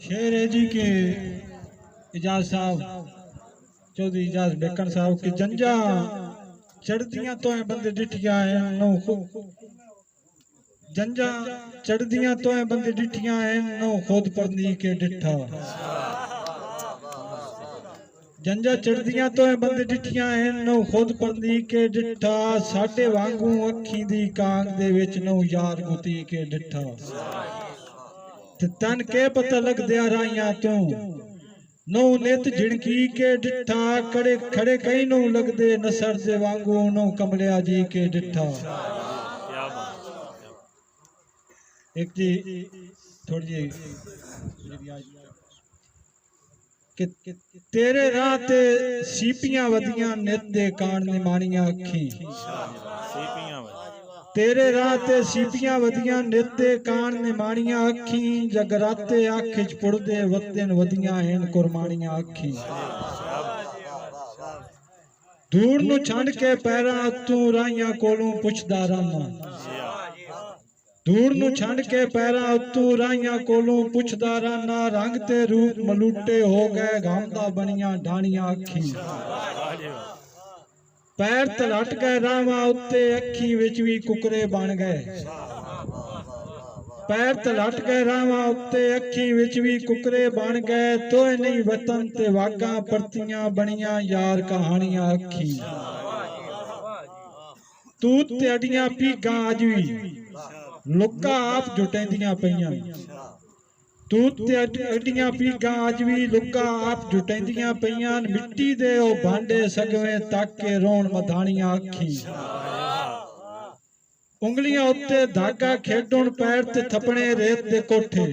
शेर है जी के इजाज साहब चौधरी इजाज बेकन साहब की जंजा चढ़दियां तो है बंदे डिठिया है नो जंजा चढ़दियां तो है बंदे डिठिया है नो खुद परनी के डिठा जंजा चढ़दियां तो है बंदे डिठिया है नो खुद परनी के डिठा साडे वांगू अखी दी कांग दे विच नो यार गुती के डिठा ते तन के पता लग दिया राइया तू नौ नित झिड़की के डिठा कड़े खड़े कई नो लगदे नसर दे वांगू नो कमलिया जी के डिठा एक जी थोड़ी जी कि तेरे राह ते सीपियां वदियां नित दे कान ने माणियां अखी तेरे राह ते सीपियां वदियां नित दे कान ने माणियां अखी जगराते अख च पुड़दे वतन वदियां हैं कुरबानियां अखी दूर नु छंड के पैरां तू राहियां कोलों पुछदा रहना दूर नु छंड के पैरां तू राहियां कोलों पुछदा रहना रंग ते रूप मलूटे हो गए गांदा बनियां ढाणियां अखी पैर तलट गए रावां उत्ते अखी विच भी कुकरे बन गए पैर तलट गए रावां उत्ते अखी विच भी कुकरे बन गए तोए नहीं वतन ते वागां परतियां बनियां यार कहानियां अखी तू ते अडियां पीगां अज भी लुका आप जुटेंदियां पईयां तू ते अडियां पीगां अज भी लुका आप जुटेंदियां पईयां मिट्टी दे ओ भांडे सगवें तक के रोण मधाणियां अखी उंगलियां उत्ते धागा खेडुण पैर ते थपणे रेत दे कोठे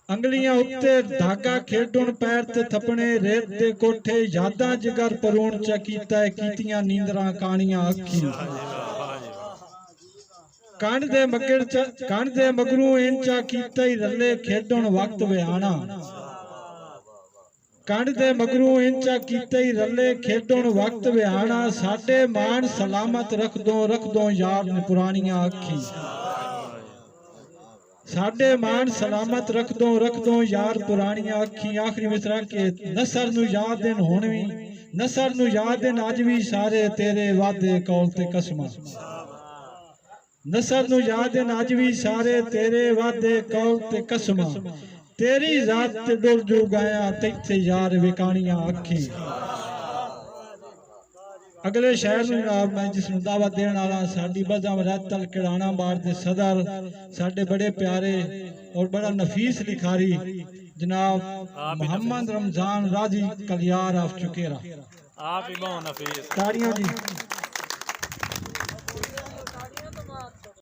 अंगलियां उत्ते धागा खेडुण पैर ते थपणे रेत दे कोठे यादां जिगर परूण च कीता कीतियां नींदरां काणियां अखी कंड दे मगरू इंचा कीता ही रले खेडुण वक्त विहाना कंड दे मगरू इंचा कीता ही रले खेडुण वक्त विहाना साडे मान सलामत रख दो यार ने पुरानियां अखी साडे मान सलामत रख दो यार पुरानियां अखी आखिरी मिसरा के नसर नु याद दिन हुण वी नसर नु याद दिन अज भी सारे तेरे वादे कौल ते कसमां नसर नु याद दिन अज भी सारे तेरे वादे कौल ते कसमां तेरी जात ते डुल जू गाया तैथे यार विकानियां अखी अगले शहर नु जनाब मैं जिसनु दावत देण वाला साडी बज़म रतल किराना बाड़ दे सदर साडे बड़े प्यारे और बड़ा नफीस लिखारी जनाब मोहम्मद रमजान राजी कलियार ऑफ चुकेरा आप ही बहुत नफीस ताड़ियां जी।